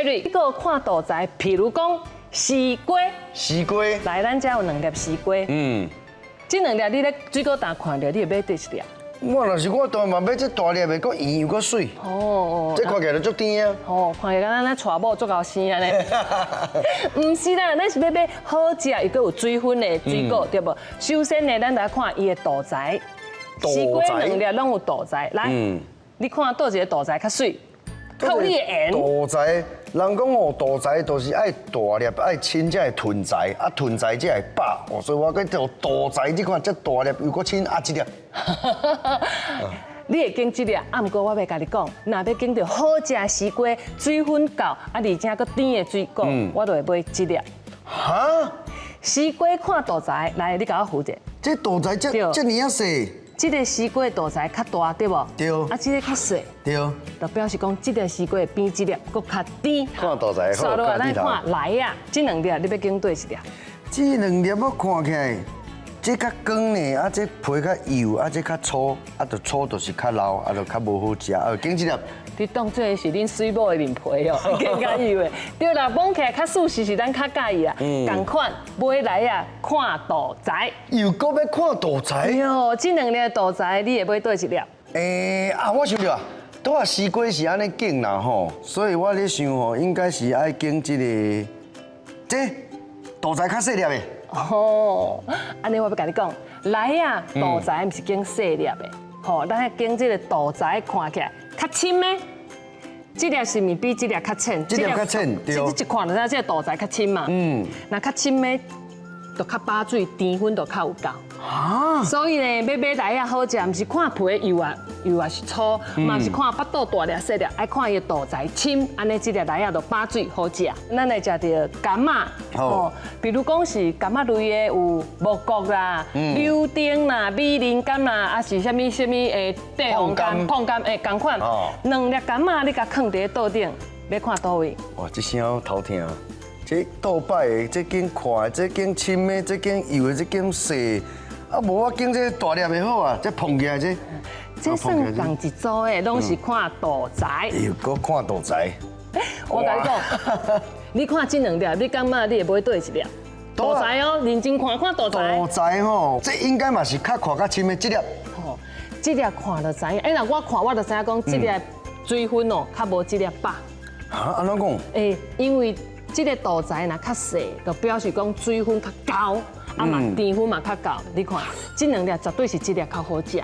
Jerry， 你个看大财，譬如讲西瓜，西瓜，来咱家有2粒西瓜，这2粒你咧水果摊看到，你会买对一粒？我若是我当然嘛买这大粒的，搁圆又搁水，哦，这看起来就足甜啊。哦，看起来咱娶某足够生安尼。唔是啦，咱是要买好食又搁有水分的水果，对不？首先呢，咱来看伊的大财，西瓜2粒拢有大财，来，你看倒一个大财较水，靠你的缘。大财，人讲哦，大财都是爱大粒，爱亲才会囤财，啊囤财才会饱。哦，所以我讲条大财，你看这大粒又搁亲啊一粒。你会拣这粒，啊，毋过我要甲你讲，若要拣到好食西瓜，水分够，啊，而且搁甜的水果，我就会买这粒。哈？西瓜看大财，来，你甲我扶者。这大财这尔啊细。这个西瓜大财较大，对不？对。啊，这个较细。对。就表示讲，这个西瓜比这粒搁较甜。看大财好，落来咱看来呀，这2粒你要拣对一粒？这2粒我看起来，这较光呢，啊，这皮较幼，啊，这较粗，啊，就粗就是较老，啊，就较无好食，啊，拣这粒。你当做是恁水母的面皮哦，更加幼的。对啦，摸起来较舒适是咱较介意啊。同款买来呀，看大财。又搁要看大财？哟，这2粒大财你会买对一粒？我想着啊，拄啊西瓜是安尼拣啦吼，所以我咧想吼，应该是爱拣这个大财较细粒的。哦，安尼我要甲你讲，来呀，大财毋是拣细粒的，吼，咱拣这个大财看起来较深的。这粒是咪比这粒较浅？这粒较浅，对。这一看就知道这个大财较深嘛。那较深的，就较把水，甜分就较有够。啊！所以呢，要买来啊好食，毋是看皮幼啊是粗，嘛是看巴肚大粒细粒，爱看伊的大财深，安尼这粒来啊就把水好食。咱来食到柑仔，哦，比如讲是柑仔类的有木瓜啦、柳丁啦、米林柑啦，啊是啥物诶地黄柑、碰柑诶同款。2粒柑仔你甲放伫桌顶，要看倒位？哇，这声头疼。这倒摆的，这拣快的，这拣深的，这拣幼的，这拣细。啊，无我拣这大粒的好啊，这碰起来这。这算同一组的，拢是看大财。又搁看大财。我甲你讲，你看这2粒，你感觉你会买对一粒？大财哦，认真看看大财。大财吼，这应该嘛是较看较深的这粒。哦，这粒看就知影。哎，那我看我就知影讲，这粒水分哦，较无这粒饱。啊，安怎讲？因为这个大财若较细，就表示讲水分较高，啊嘛甜分嘛较高。你看，这2粒绝对是这粒较好食。